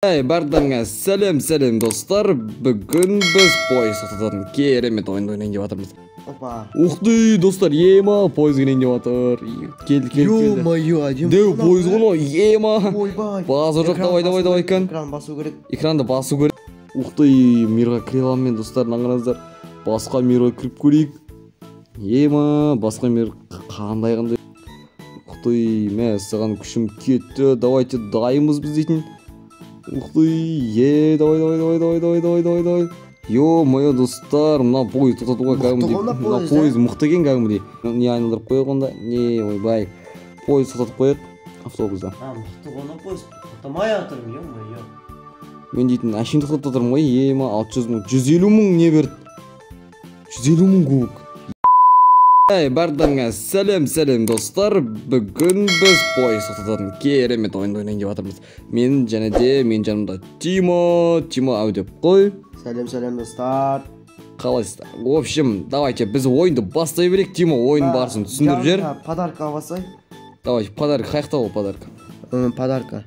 Бардыңа сәлем достар. Бүгін біз пойыз тоқтататын керемет ойын ойнайын деп жатырмыз. Опа. Ух ты, достар, ема, пойыз келейін деп жатыр. Келді. Ё-моё, әдемі. Деу пойыз ғой, ема. Ойбай. Базы жоқ, давай екен. Экран басу керек. Экранды басу керек. Ух ты, мирға кіре аламын мен, достар, наңғаныздар. Басқа мирға кіріп көрейік. Ема, басқа мир қандай. Ух ты, мен саған күшім кетті. Давайте дайымыз біз дейтін. Ух ты, давай. Ё-моё, достар, мына пойыз тоқтатуға кәдімгідей. Мына пойыз мықты екен кәдімгідей. Не айналдырып қойық онда? Не, ойбай. Пойыз тоқтатып қойық автобуста. Мықты ғана пойыз тоқтамай жатырмын, ё-моё. Мен дейтін, әшейін тоқтатып жатырмын ғой, ема, 600 мың, 150 мың не берді? 150 мың кубок. Бардыңа сәлем достар. Бүгін біз пойыз тоқтататын керемет ойын ойнайын деп жатырмыз. Мен жанымда Тимо ау деп қой. Сәлем достар. Қалайсыздар? В общем, давайте біз ойынды бастай берейік. Тимо ойын барысын түсіндіріп жер. Подарка алсай. Давайте, подарка. Қаяқта ол подарка? Подарка.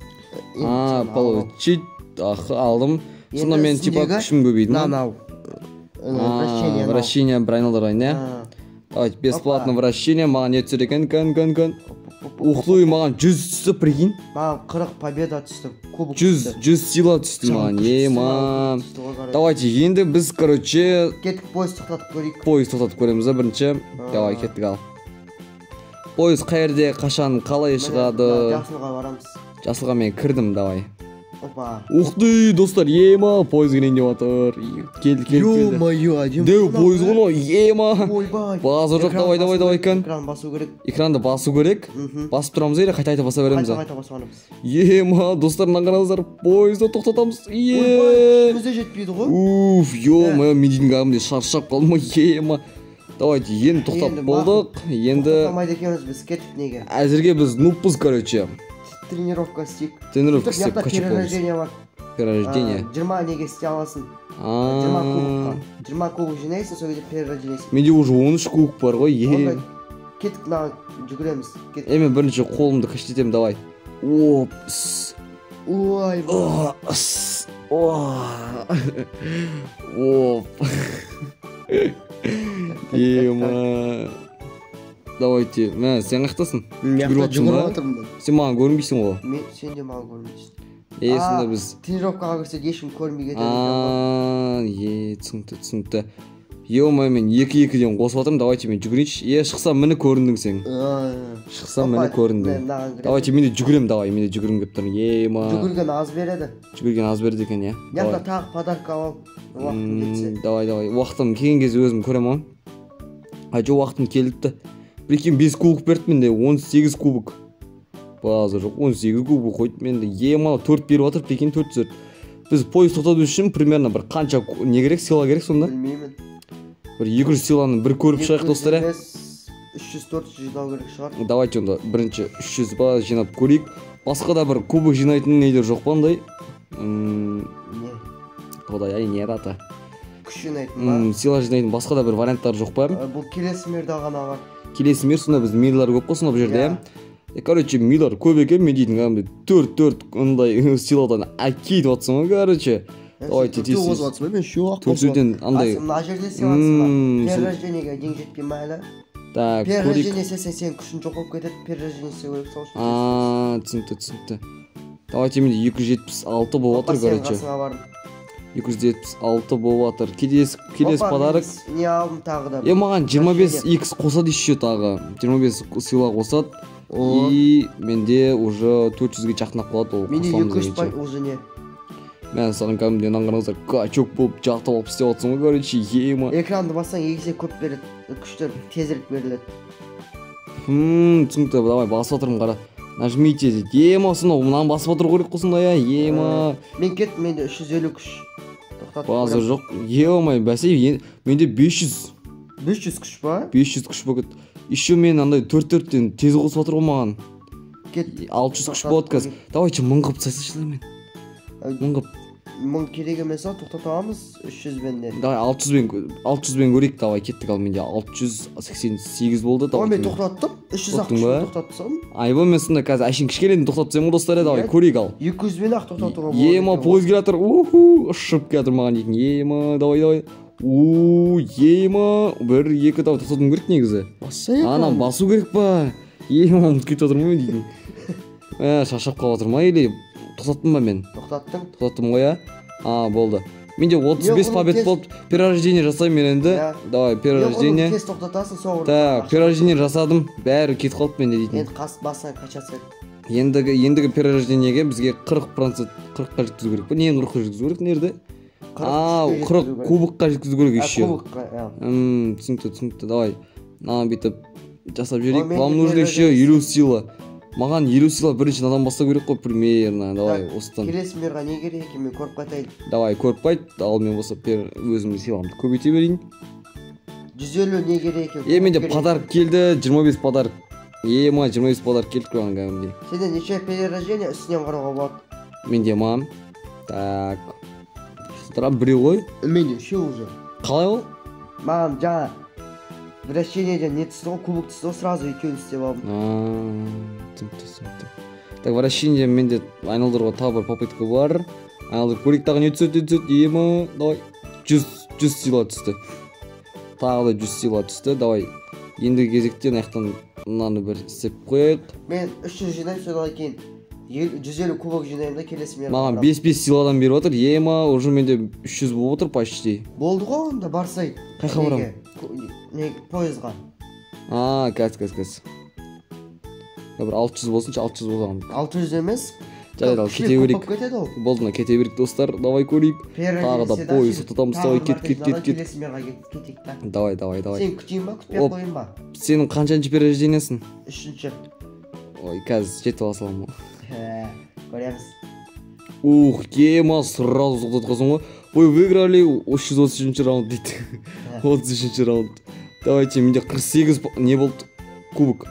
Получить. Алдым. Сонда мен типа күшім көбейді. Нау. Вращение бір айналдырайын, не? Давайте, бесплатно вращение. Маған не түсір екен? Көн. Ух ты, маған 100 түсті, прикинь. Маған 40 победа түсті. 100 сила түсті маған. Ема. Давайте, енді біз, короче... Кеттік пойыз тоқтатып көрейік. Пойыз тоқтатып көреміз, бірінші. Давай, кеттік ал. Пойыз қайерде, қашан, қалай шығады? Жасылға барамыз. Жасылға мен кірдім, давай. Опа. Ух ты, достар, ема, пойыз келейін деп жатыр. Келді. Ё-моё, әдемі. Деу пойыз ғой, ема. Ойбай. Базы жоқ, давай екен. Экран басу керек. Экранды басу керек. Басып тұрамыз ері, қайта баса береміз. Қайта басу аламыз. Ема, достар, наңғаныздар, пойызды тоқтатамыз. Ойбай, көзде жетпейді ғой. Уф, ё-моё, мен дейтін кәдімгідей шаршап қалдым ғой, ема. Давайте, енді тоқтап болдық. Енді тоқтамайды екенбіз, біз кеттік неге? әзірге біз нуппыз, короче. Тренировка істейік. Тренировка істеп қашып болмыз. Перерождение бар. Перерождение. 20 неге істей аласың. 20 кубокқа. 20 кубок жинайсың, сол кезде перерождениесің. Менде уже 13 кубок бар ғой. Кеттік, маған жүгіреміз. Мен бірінші қолымды кіштетем, давай. Оп. Ой, оп. Ема. Давайте, мә, сен қақтасың? жүгіріп отырмын. Сен маған көрінбейсің ғой? Сен де маған көрінбейсің. Сонда біз... Тренировкаға кірсе ешкім көрінбей кетеді. Түсінікті. Ё-моё, мен 2-2-ден қосып жатырмын, давайте мен жүгірейінші. Шықсам мені көріндің сен. Шықсам мені көріндің. Давайте мен де жүгірем, мен де жүгірім кеп тұрмын. Ема. Жүгірген аз береді. Жүгірген аз береді екен, Яқта тағы подарка алып, уақытым кетсе. Давай. Уақытым келген кезде өзім көрем ғой. Уақытым келіпті. Прикинь, 5 кубок берді менде, 18 кубок. Базы жоқ, 18 кубок қойды менде. Ема, 4 беріп жатыр, прикинь, 4 түсірді. Біз пойыз тоқтату үшін примерно бір қанша не керек, сила керек сонда? Білмеймін. Бір 200 силаны бір көріп шығайық, достар, 300-400 жинау керек шығар. Давайте онда бірінші 300 ба жинап көрейік. Басқа да бір кубок жинайтын нелер жоқ па ондай? Не? Құдай, не ата? Күш жинайтын ба? Сила жинайтын басқа да бір варианттар жоқ па? Бұл келесі мирда ғана бар. Келесі мир, сонда біз мирлар көп қой сонда бұл жерде. Короче, милар көп екен, мен дейтін кәдімгі 4 ондай силадан әкейді жатсың ғой, короче. Давайте тез. Мен шоқ. 4-ден андай. Мына жерде сыйлансың ба? Перерождениеге дең жетпей мәлі. Так, көрейік. Перерождение сесен сен күшін жоқ болып кетеді, перерождение сен өліп сол үшін. Түсінікті. Давайте менде 276 болып жатыр, короче. 276 болып жатыр. Келесі подарок. Не алдым тағы да? Маған 25x қосады еще тағы. 25 сила қосады. И менде уже 400-ге жақынап қалады ол. Менде 200 пай уже не? Мен саған кәдімгідей наңғаныңыздар качок болып жақтап алып істеп жатсың ғой, короче, ема. Экранды бассаң егесе көп береді, күштер тезірек беріледі. Түсінікті, давай басып отырмын, қара. Нажмите дейді. Ема, сонда мұнан басып отыру керек қосында, ема. Мен кеттім, менде 350 күш. Базы жоқ. Ема, бәсе, менде 500. 500 күш ба? 500 күш болып кетті. Еще мен андай 4-4-тен тез қосып отыр ғой маған. 600 күш болады қазір. Давайте 1000 қып сайсайшылай мен. 1000 қып. мың керек емес ау, тоқтата аламыз 300-бен де. Давай 600-бен көрейік, давай кеттік. Ал менде 688 болды. Ой, мен тоқтаттым, 360-бен тоқтатсам. Айбол, мен сонда қазір әшін кішкелені тоқтатсам ғой достар, давай көрейік ал. 200-бен ақ тоқтатуға болады. Ема, пойыз келе жатыр, ұшып келе жатыр маған дейтін. Ема, давай. Ема, 1-2 давай тоқтатуым керек негізі. Анам басу керек па? Ема, ұмытып кетіп жатырмын дейтін. Шашап қалып жатыр ма или тоқтаттым ба мен? Тоқтаттым ғой, болды. Менде 35 побед болып, перерождение жасаймын мен енді. Давай, перерождение. Тез тоқтатасың, соңғы. Так, перерождение жасадым. Бәрі кетіп қалды менде дейтін. Енді басына качаться. Ендігі перерождениеге бізге 40%, 40-қа жеткізу керек па? Нені 40-қа жеткізу керек? Нерде? 40 кубокқа жеткізу керек еще. Кубокқа, түсінікті, давай. Бүйтіп жасап жіберейік. Вам нужно еще 50 сила. Маған 50 сила бірінші надан бастау керек қой, примерно. Давай, осыдан. Келесі мирға не керек екен, мен көріп қайтайын. Давай, көріп қайт. Ал мен болса өзімді силамды көбейте берейін. 150 не керек екен. Менде подарок келді, 25 подарок. 25 подарок келді көңін кәмінде. Сенде неше перерождение үстінен қарауға болады? Менде ма? Так. Тұрам біреу ғой? Менде үшеу уже. Қалай ол? Маған жаңа вращениеден не түсті ғой, кубок түсті ғой, сразу екеуін істеп алдым. Түсінікті. Так, вращение менде айналдыруға тағы бір попытка бар. Айналдырып көрейік, тағы не түседі? Ема, давай. 100 сила түсті. Тағы да 100 сила түсті. Давай. Ендігі кезектен аяқтан мынаны бір істеп қойайық. Мен 300 жинайым, содан кейін 150 кубок жинайым да келесі мен. Маған 5 силадан беріп отыр. Ема, уже менде 300 болып отыр почти. Болды ғой онда, барсай. Қайқа барам? Поезға. Кәз. Бір 600 болсыншы, 600 болсам. 600 емес. Жарайды, кете берейік. Болды, кете берейік достар. Давай көрейік. Тағы да поезд тұтамыз. Давай, кет. Келесі мерға кетейік та. Давай. Сен күтейін ба, күтпей қойын ба? Сенің қаншаншы перерождениесің? 3-ші. Ой, қазір жетіп алсам ғой. Көреміз. Ема, сразу тоқтатқансың ғой. Ой, выиграли 333 раунд дейді. 33 раунд. Давайте, менде 48 не болды? Кубок.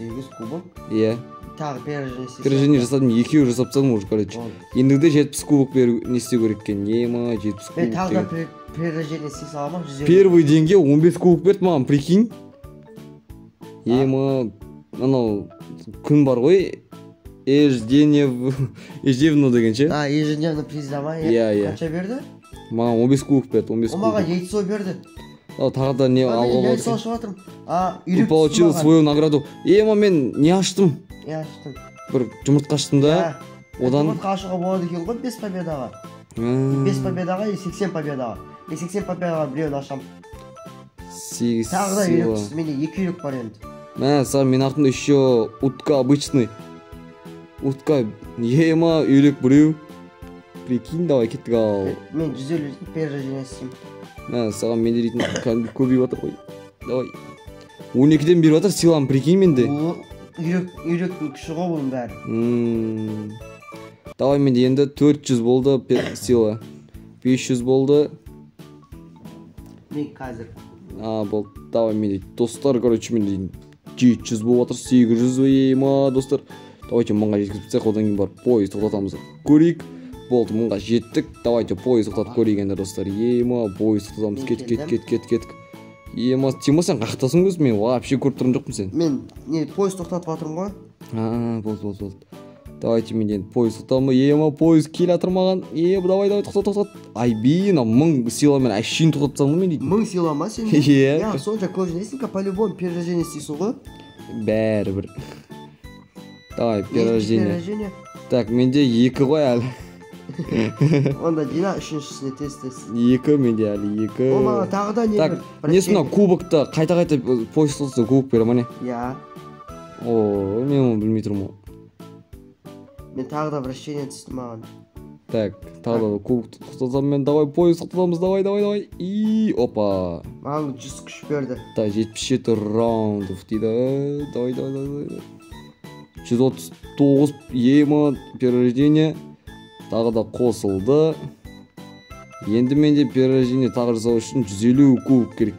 8 кубок? Иә. Тағы перерождение жасадым, екеуі жасап тастадым уже, короче. Ендігіде 70 кубок беру не істеу керек екен. Ема, 70 кубок. Мен тағы да перерождение істей саламын. Первый денге 15 кубок берді маған, прикинь. Ема, анау күн бар ғой, ежедневно деген ше? Ежедневно призда ма? Иә. Қанша берді? Маған 15 кубок берді, 15 кубок. О, маған яйцо берді. Тағы да не алға болды? Яйцо ашып жатырмын. Ты получил свою награду. Ема, мен не аштым? Бір жұмыртқа аштым да. Одан жұмыртқа ашуға болады екен ғой 5 победаға. 5 победаға и 80 победаға. 80 победаға біреуін ашам. Тағы да үйрек түсті. Менде 2 үйрек бар енді. Саған мен артымда еще утка обычный. Утка. Ема, үйрек біреу. Прикинь, давай кеттік ал. Мен 150 перерождение істеймін. Саған мен дейтін кәдімгі көбейіп жатыр ғой. Давай. 12-ден беріп жатыр силам, прикинь менде. Үйректің күші ғой бұның бәрі. Давай, менде енді 400 болды сила. 500 болды. Мен қазір. Болды. Давай, менде достар, короче, менде 700 болып жатыр, 800 ема, достар. Давайте мыңға жеткізіп тастайық, одан кейін бар поезд тоқтатамыз. Көрейік. Болды, мыңға жеттік. Давайте поезд тоқтатып көрейік енді достар. Ема, поезд тоқтатамыз. Кет. Ема, Тима, сен қақтасың көз? Мен вообще көріп тұрым жоқпын сен. Мен поезд тоқтатып жатырмын ғой. Болды. Давайте мен енді поезд тоқтатамын. Ема, поезд келе жатыр маған. Давай, тоқтат. Айбин, 1000 силамен әшейін тоқтатсам ғой мен дейді. 1000 сила ма сен? Иә. Сонша көп жинайсың, по-любому перерождение істейсің ғой. Бәрібір. Давай, перерождение. Так, менде 2 ғой әлі. Онда жина 3-шісіне тез. 2 менде әлі 2. О, маған тағы да не бер. Так, несін кубокты қайта поезд тоқтатса кубок бере ма не? Иә. О, мен оны білмей тұрмын. Мен тағы да вращение түсті маған. Так, тағы да кубокты тоқтатсам мен, давай поезд тоқтатамыз, давай. Опа. Маған 100 күш берді. 77 раундов дейді. Давай. 139 ема перерождение. Тағы да қосылды. Енді менде перерождение тағы жасау үшін 150 кубок керек.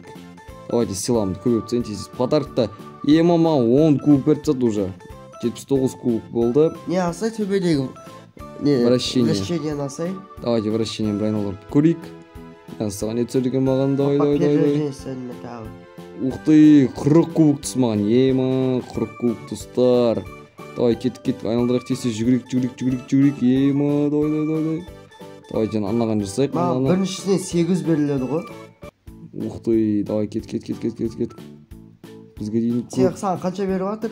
Давайте силамды көбейіп тастайын. Подаркта ема 10 кубок беріп тастады уже. 79 кубок болды. Не алса төбедегі вращениені алсай. Давайте вращениені бір айналдырып көрейік. Саған не түсір екен маған, давай. тағы. Ух ты, 40 кубок түс маған, ема, 40 кубок тұстар. Давай, кеттік, айналдырақ тесе, жүгірек, ема, давай. Давай, жан, анаған жасайық. Маған біріншісінен 8 беріледі ғой. Ух ты, давай, кет. Бізге дейін саған қанша беріп жатыр?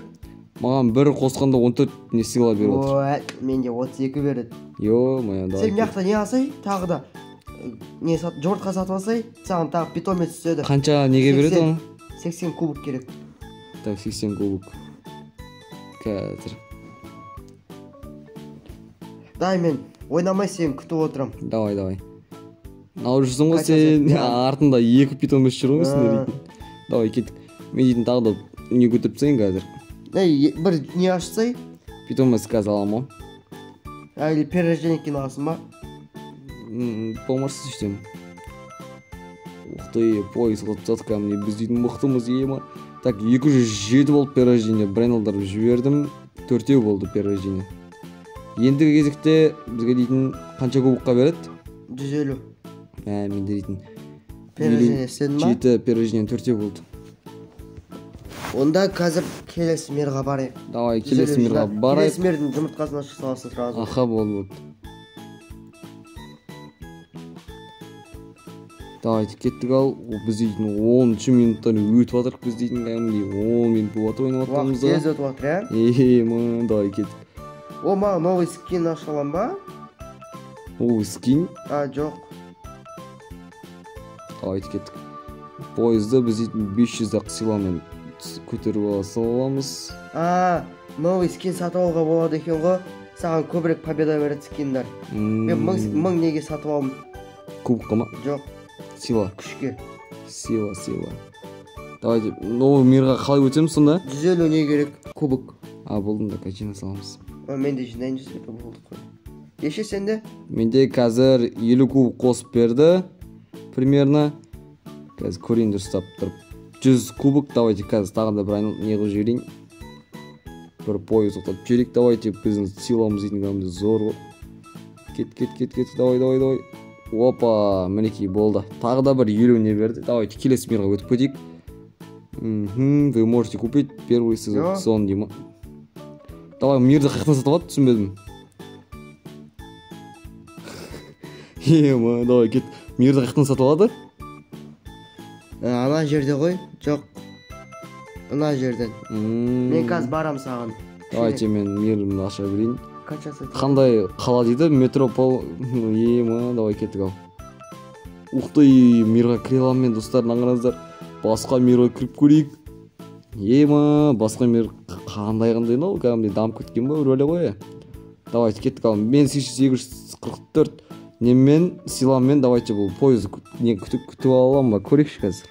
Маған бір қосқанда 14 не сыйла беріп жатыр. Менде 32 береді. Ё-моё, давай. Сен мияқта не алсай, тағы да жұмыртқа сатып алсай, саған тағы питомец түседі. Қанша неге береді оны? 80 кубок керек. Так, 80 кубок. Қазір. Дай, мен ойнамай сен күтіп отырам. Давай. Нау жүрсің ғой сен, артында 2 питомец жүр ғой сендер. Давай, кеттік. Мен дейтін тағы да не көтеріп тастайын қазір. Бір не ашсай? Питомец қазір аламын. Әлі перерожденеккен аласың ба? Болмарсыз іштем. Ух ты, поезд қылып жатқа міне біз дейтін мықтымыз ема. Так, 207 болып перерождение бір айналдырып жібердім. 4 болды перерождение. Ендігі кезекте бізге дейтін қанша кубокқа береді? 150. Мен дейтін перерождение істедің ба? 7 перерождение 4 болды. Онда қазір келесі мерға барайық. Давай, келесі мерға барайық. Келесі мердің жұмыртқасына шықсаласын сразу. Аха, болды. Давайте, кеттік ал. Біз дейтін 10 минуттан өтіп атырық. Біз дейтін 10 минут болады ойнап атқанымызда. Уақыт тез өтіп атыр, давай, кеттік. О, маған новый скин ашылам ба? Новый скин? Жоқ. Давайте, кеттік. Поезді біз дейтін 500-ақ сыйламен көтеріп аламыз. Новый скин сатып алуға болады екен ғой. Саған көбірек победа береді скиндар. Мен 1000 неге сатып алдым. Кубокқа ма? Жоқ. Сила. Күшке. Сила. Давайте, новый мирға қалай өтеміз сонда? 150 не керек? Кубок. Болдым да, жинай саламыз. Менде жинайын жүзбеті болдық қой. Еше сенде? Менде қазір 50 кубок қосып берді. Примерно. Қазір көрейін дұрыстап тұрып. 100 кубок, давайте қазір тағы да бір не қылып жіберейін. Бір поезд тоқтатып жіберейік, давайте біздің силамыз дейтін зор ғой. Кет, давай. Опа, мінекей болды. Тағы да бір 50 не берді. Давайте келесі мирға өтіп кетейік. Вы можете купить первый сезон деймін. Давай, мирді қаяқтан сатып алады, түсінбедім. Давай, кет. Мирді қаяқтан сатып алады? Ана жерде ғой? Жоқ. Ана жерден. Мен қазір барам саған. Давайте мен мирімді аша берейін. Қандай қала дейді? Метропол. Давай кеттік ал. Ух ты, мирға кіре аламын мен, достар, аңғарыңыздар. Басқа мирға кіріп көрейік. Басқа мир қандай ол? Кәдімгідей дамып кеткен ба, рөлі ғой. Давайте кеттік ал. Мен 844 немен, силаммен, давайте бұл поезды күтіп аламын ба, көрейікші қазір.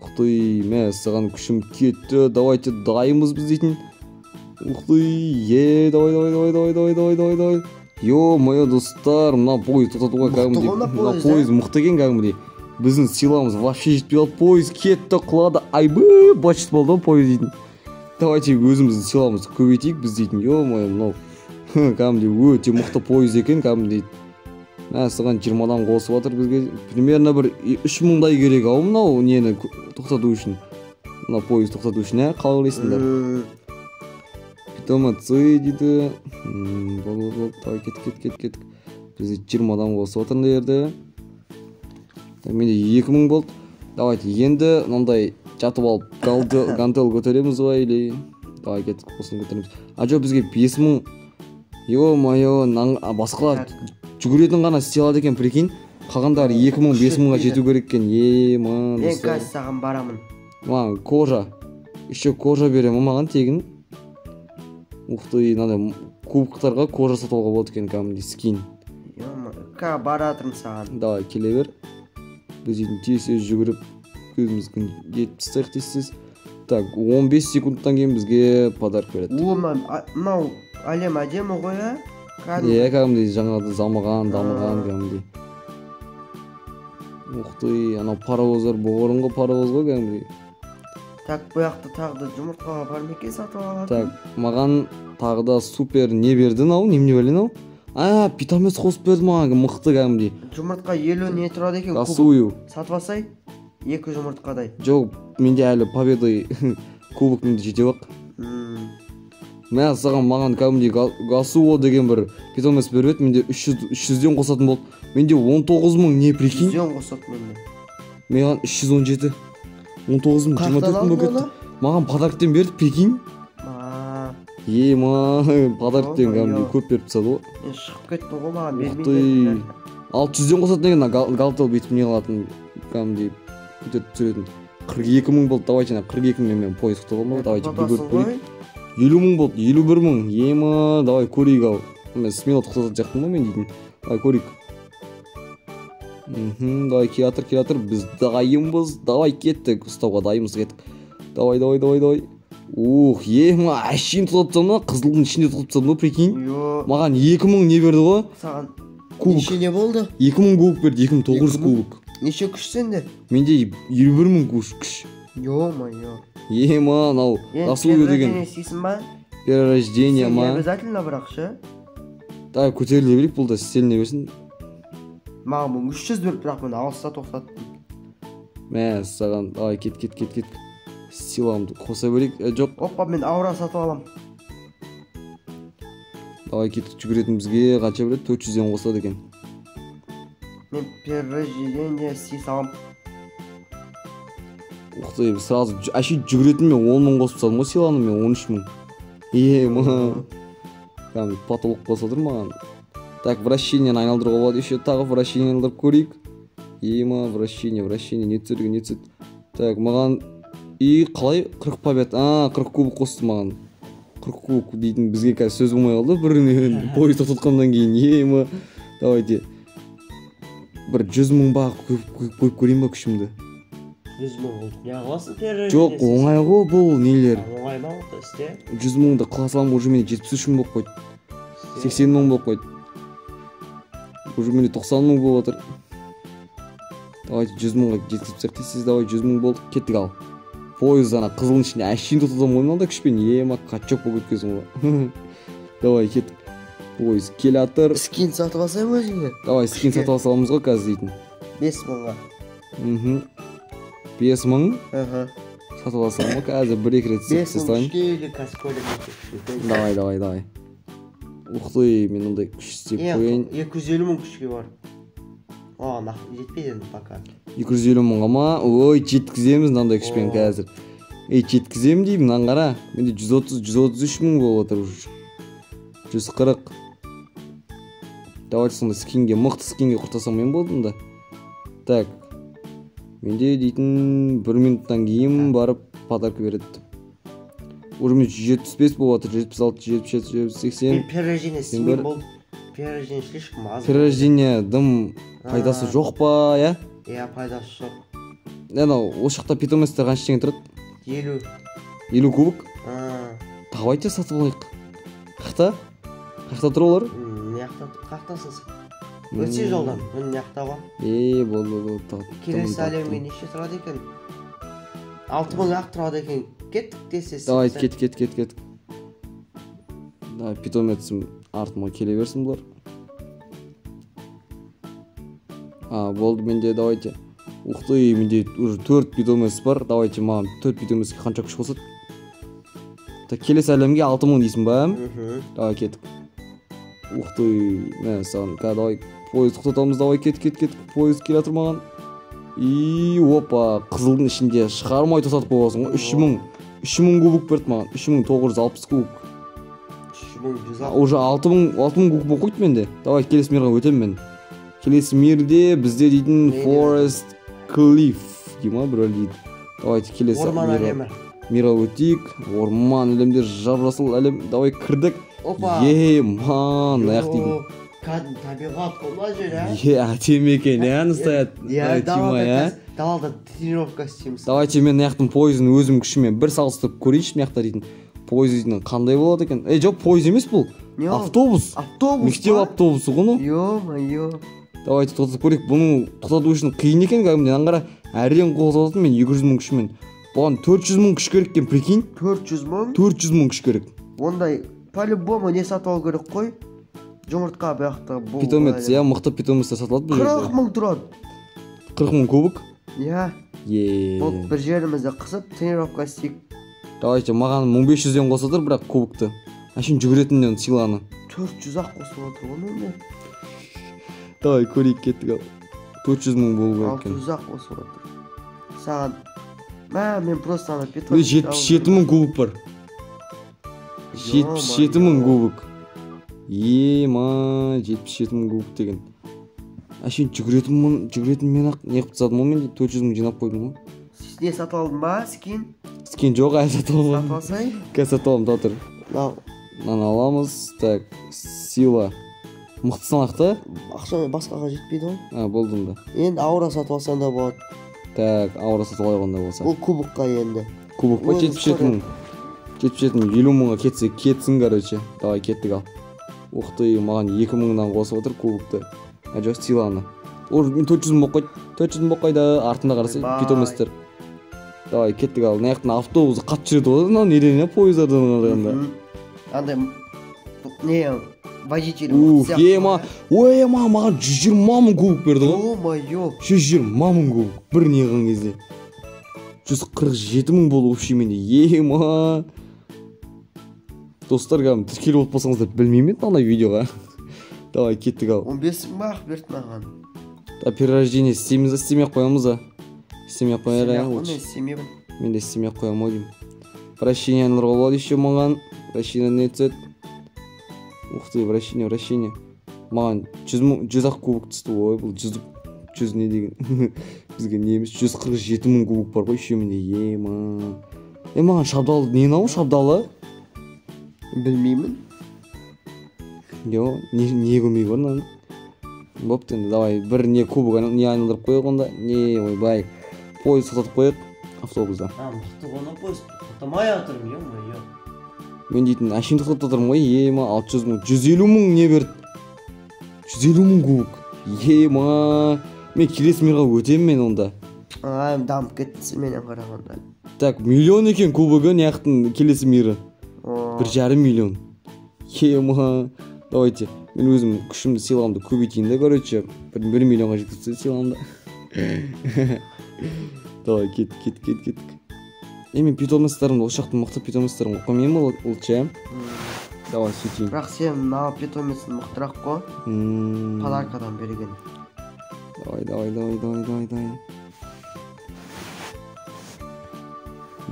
Ух ты, мен саған күшім кетті. Давайте дайымыз біз дейтін. Ух ты, давай. Ё-моё, достар, мына поезд тоқтатуға кәдімгідей. Мына поезд мықты екен кәдімгідей. Біздің силамыз вообще жетпей алды. Поезд кетті, құлады. Айбы, бачыт болды поезд дейтін. Давайте өзіміздің силамызды көбейтейік біз дейтін. Ё-моё, мынау кәдімгідей өте мықты поезд екен кәдімгідей. Саған 20-дан қосып жатыр бізге. Примерно бір 3000-дай керек ау мынау нені тоқтату үшін. Мына поезд тоқтату үшін, қалай ойлайсыңдар? Питомцы дейді. Давай кеттік. Бізде 20-дан қосып жатыр жерде. Менде 2000 болды. Давайте енді мынандай жатып алып гантел көтереміз ба или давай кеттік, осыны көтереміз. Жоқ, бізге 5000. Ё-моё, басқалар жүгіретін ғана істей алады екен, прикинь. Қалғандары 2000-5000-ға жету керек екен. Мен қазір саған барамын. Маған кожа. Еще кожа беремін маған тегін. Ух ты, мынандай кубоктарға кожа сатып алуға болады екен, кәдімгідей скин. Баратырмын саған. Давай, келе бер. Біз дейтін тез жүгіріп көзіміз күн жетіп тастайық дейсіз. Так, 15 секундтан кейін бізге подарок береді. Мынау әлем әдемі ғой, ә? Кәдімгідей жаңағыда дамыған кәдімгідей. Ух ты, анау паровоздар бұрынғы паровоз ғой кәдімгідей. Так, бұяқты тағы да жұмыртқаға бар ма екен сатып алады? Так, маған тағы да супер не берді ау, немене бәлен ау. Питомец қосып берді маған, мықты кәдімгідей. Жұмыртқа 50 не тұрады екен? Касую. Сатып алсай 2 жұмыртқадай. Жоқ, менде әлі победай кубок менде жете бақ. Мә саған маған кәдімгідей Гасуо деген бір питомец беріп еді, менде 300-ден қосатын болды. Менде 19.000 не, прикинь? 300-ден қосатын менде. Маған 317. 19.000, 24.000 кетті. Маған подарктен берді, прикинь? Подарктен кәдімгідей көп беріп тастады ғой. Мен шығып кеттім ғой, маған бермейді. 600-ден қосатын деген галтел бүйтіп не қылатын, кәдімгідей көтеріп түсіретін. 42.000 болды, давайте 42.000 мен пойыз құты болмау, давайте бір көріп көрейік. 50.000 болды, 51.000, давай көрейік ау. Мен смело тоқтататын жақтым ғой мен дейтін. Давай көрейік. Давай келатыр, біз дайынбыз, давай кеттік, ұстауға дайынбыз кеттік. Давай. Әшейін тұтатсам да, қызылдың ішінде тұтатсам да, прикинь. Маған 2000 не берді ғой? Саған кубок. Неше не болды? 2000 кубок берді, 2900 кубок. Неше күш сенде? Менде 51.000 күш. Нау, Гасуо деген. Естейсің ба? Перерождение ма? Не обязательно бірақ ше? Давай көтеріле берейік, бұл да стеліне берсін. Маған бұл 300 берді, бірақ мен алыста тоқтаттым. Мә, саған, давай кет. Силамды қоса берейік, жоқ. Опа, мен аура сатып алам. Давай кеттік, жүгіретін бізге қанша береді? 400-ден қосады екен. Мен перерождение сей салам. Ұқтай, сразу әшей жүгіретін мен 10.000 қосып салдым ғой, силаны мен 13.000. Кәдімгі потолық қосылдыр маған. Так, вращениені айналдыруға болады, еще тағы вращение айналдырып көрейік. Вращение, не түседі. Так, маған қалай 40 побед, 40 кубок қосты маған. 40 кубок дейтін бізге қазір сөз болмай қалды, бірінен пойыз тоқтатқаннан кейін. Давайте бір 100.000 бақ қойып көрейін ба күшімді? 100.000 болды. Не қыласың перерождение? Жоқ, оңай ғой бұл нелер. Оңай ма ол істе? 100.000-ды қыла салам, уже менде 73.000 болып қойды. 80.000 болып қойды. Уже менде 90.000 болып отыр. Давайте 100.000-ға жеткізіп дейсіз, давай 100.000 болды, кеттік ал. Пойыз ана қызылын ішінде әшейін тұтатам ғой мынандай күшпен, качок болып өткізім ғой. Давай кеттік. Пойыз келатыр. Скин сатып алсам өзіңе? Давай скин сатып алсамыз ғой қазір дейтін. 5.000-ға. 5.000? Сатып алсам ғой қазір 1-2 рет сестайын. 5.000 күшке кәсіп Давай. Ұқтай, мен ондай күш істеп қойын. 250.000 күшке бар. Жетпейді енді пока. 250.000-ға ма? Ой, жеткіземіз мынандай күшпен қазір. Жеткізем деймін, мынаны қара. Менде 133.000 болып отыр. 140. Давайте сонда скинге, мықты скинге құртасам мен болдым да. Так. Менде дейтін 1 минуттан кейін барып подарка береді. Уже мен 175 болып отыр, 76, 77, 80. Мен перерождение істемейін болды. Перерождение слишком аз. Перерождение дым пайдасы жоқ па, я? Пайдасы жоқ. Осы жақта питомецтер қанша теңге тұрады? 50 кубок? Давайте сатып алайық. Қақта тұр олар? Қақтасың сен. Өтсе жолдан, мен неқта ғой. Болды. Келесі әлемге неше тұрады екен? 6.000 ақ тұрады екен. Кеттік десесің. Давай, кет. Давай, питомецім артыма келе берсін бұлар. Болды, менде давайте. Уқтай, менде уже 4 питомец бар. Давайте маған 4 питомецке қанша күш қосады? Келесі әлемге 6.000 дейсің ба? Давай, кеттік. Уқтай, мен саған, давай пойыз тоқтатамыз, давай кет. Пойыз келе жатыр маған. Опа, қызылдың ішінде шығармай тоқтатып қойғансың ғой. 3.000 кубок берді маған. 3.960 кубок. Уже 6.000 кубок қойды менде. Давай, келесі мирға өтем мен. Келесі мирде бізде дейтін Forest Cliff дейма бір дейді. Давайте келесі мирға өтейік. Орман әлемдер, жап-жасыл әлем. Давай кірдік. Аяқ деймін. Кәдім табиғат қолма жер, Әтем екен, стоят. Далалда тренировка істейміз. Давайте мен аяқтың пойызын өзім күшімен бір салыстырып көрейінші маяқта дейтін. Пойыз дейтін қандай болады екен? Жоқ, пойыз емес бұл. Автобус. Мектеп автобусы ғыны. Давайте тоқтатып көрейік. Бұны тоқтату үшін қиын екен кәдімден. Аңғара әрден қоғызатын мен 200.000 күшімен. Бұған 400.000 күш керек екен, прикинь. 400.000? 400.000 күш керек. Ондай по-любому не сатып алу керек қой. Жұмыртқа бияқта бұл. Питомец, иә, мықты питомецтер сатылады бұл жерде. 40 мың тұрады. 40 мың кубок? Иә. Бұл бір жерімізді қысып, тренировка істейік. Давайте, маған 1500-ден қоса тұр, бірақ кубокты. Әшін жүгіретінден сыйланы. 400-ақ қосып отыр ғой менде. Давай, көрейік кеттік ал. 400 мың болу керек. 600-ақ қосып отыр. Саған... Мен просто ана питомец... 77 мың кубок бар. 77 мың кубок. Ема, 77 мың кубок деген. Әшейін жүгіретін мен ақ не қып тастадым ол менде 400 мың жинап қойдым ғой. Не сатып алдың ба, скин? Скин жоқ, әлі сатып алдым. Сатып алсай? Қазір сатып алдым, тұр. Мынаны аламыз. Так, сила. Мықты санақ та? Ақша басқаға жетпейді ғой. Болдым да. Енді аура сатып алсаң да болады. Так, аура сатып алғанда болса. Бұл кубокқа енді. Кубокқа 77 мың. 77 мың, 50 мыңға кетсін, короче. Давай, кеттік ал. Уқты, маған 2 мыңнан қосып отыр кубокты. Жоқ, силаны. Мен 400 мың қойды. 400 мың қойды. Артында қарасай, питоместер. Давай, кеттік ал. Наяқтың автобусы қатты жүреді ғой. Мынау неден, пойыздардан қарағанда. Андай, не, водитель. Ема, маған 120 мың кубок берді ғой. О-майо. 120 мың кубок. Бір неғын кезде. 147 мың болды вообще менде. Ема. Достар, кәдім тіркеліп болып болсаңыздар білмеймін ана видеоға. Давай, кеттік ал. 15 мың ақ берді маған. Перерождение істемей қоямыз да. Істемей қояйық. Мен де істемей қоям ойдым. Вращениялар болады еще маған. Вращение не түседі. Ух ты, вращение. Маған 100-ақ кубок түсті. Ой, бұл 100 не деген. Бізге неміз 147 мың кубок бар ғой. Еще менде ема. Маған шабдалы, не нау шабдалы? Білмеймін. Йо, не көмей бар наны. Бопты енді, давай, бір не кубок не айналдырып қойық онда. Не, ойбай. Пойыз сататып қойық автобузда. Мықты ғана пойыз тоқтамай атырым, ё-майо. Мен дейтін, әшейін тоқтап отырмын ғой, ема, 600 мың, 150 мың не берді? 150 мың кубок. Ема, мен келесі мирға өтемін мен онда. Дамып кеттісі менен қарағанда. Так, миллион екен кубогы, неяқтың келесі мирі. 1,5 миллион. Ема, давайте, мен өзім күшімді сыйламды көбейтейін да, короче, 1 миллионға жеткізді сыйламды. Давай, кеттік. Мен питомецтерімді, осы жақтың мықты питомецтерімді қоймеймін ұлтша. Давай, сөйтейін. Бірақ сен мына питомецін мықтырақ қой. Подаркадан берген. Давай.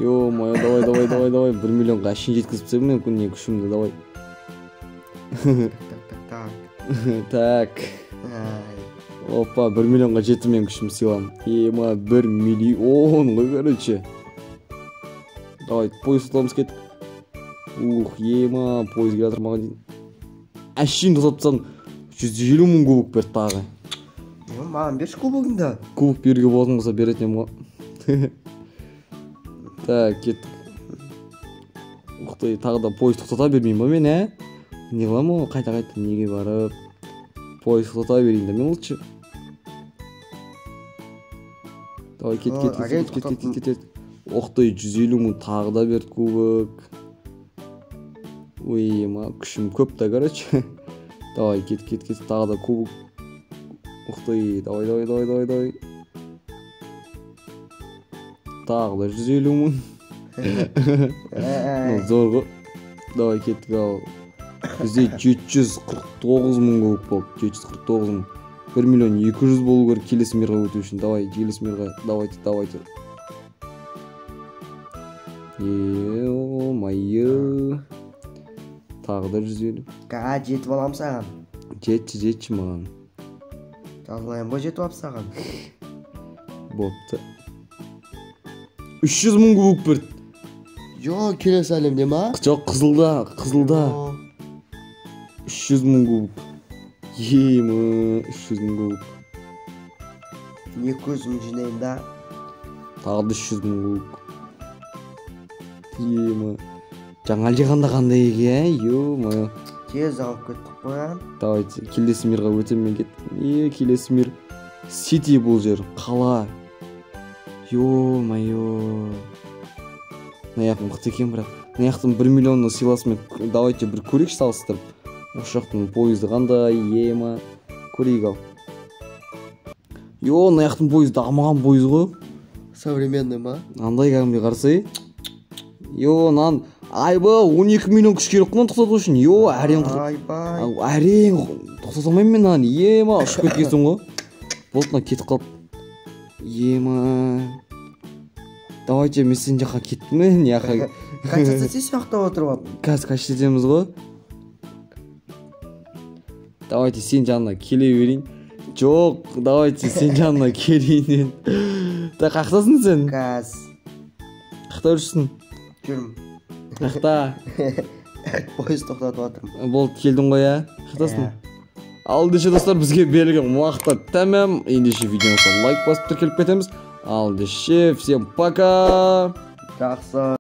Ё-моё, давай. 1 миллионға әшейін жеткізіп тастаймын мен күніне күшімді, давай. Так. Опа, 1 миллионға жетті мен күшім сыйлам. Ема, 1 миллион ғой, короче. Давай, пойыз тұтамыз кеттік. Ема, пойыз келе жатыр маған дейін. Әшейін тұтап тастадым. 150 мың кубок берді тағы. Маған берші кубогыңда. Кубок беруге болатын болса беретін ем ғой. Так, кеттік. Ұқтай, тағы да пойыз тұқтата бермеймін ба мен, Не қылам ол, қайта неге барып. Пойыз тұқтата берейін да мен ұлтшы. Давай, кет. Ұқтай, 150 мың тағы да берді кубок. Ой, ема, күшім көп та, короче. Давай, кет, тағы да кубок. Ұқтай, давай. Тағы да 150 мың. Зор ғой. Давай, кеттік ал. Бізде 749 мың кубок болды. 749 мың. 1 миллион 200 болу керек келесі мирға өту үшін. Давай, келесі мирға. Давайте. Ё-майо. Тағы да 150. Жетіп алам саған. Жетші маған. Жалғылайын бой жетіп алып саған. Бопты. 300 мың кубок берді. Жоқ, келесі әлемде ма? Жоқ, қызылда. 300 мың кубок. Ема, 300 мың кубок. 200 мың жинайын да. Тағы да 300 мың кубок. Ема. Жаңа жиғанда қандай еге, ё-майо. Тез алып кеттік қоям. Давайте, келесі мирға өтем мен кеттім. Келесі мир. Сити бұл жер, қала. Ё-майо. Наяқ мықты екен бірақ. мына жақтың 1 миллионны сыйласымен давайте бір көрейікші салыстырып. Осы жақтың поезды қандай, ема. Көрейік ал. Мына жақтың поезды дамыған пойыз ғой. Современный ма? Андай кәдімгідей қарсы. Нан айба 12 миллион күш керек қой тоқтату үшін. Әрең тоқтата алмаймын мен нан. Ема ұшып кеткенсің ғой. Болтына кетіп қалып. Ема. Давайте мен сен жаққа кеттім мен яқа. Қанша сіз уақытта отырып алып. Қазір қашты етеміз ғой. Давайте сен жанына келе берейін. Жоқ, давайте сен жанына келейін. Қақтасың сен? Қаз. Қақта жүрсің? Жүрмін. Қақта? Поезд тоқтатып отырмын. Болды, келдің ғой, ә? Қақтасың? Ал ендеше достар, бізге берілген уақытта тәмам. Ендеше видеоны лайк басып тіркеліп кетеміз. Ал ендеше всем пока. Жақсы.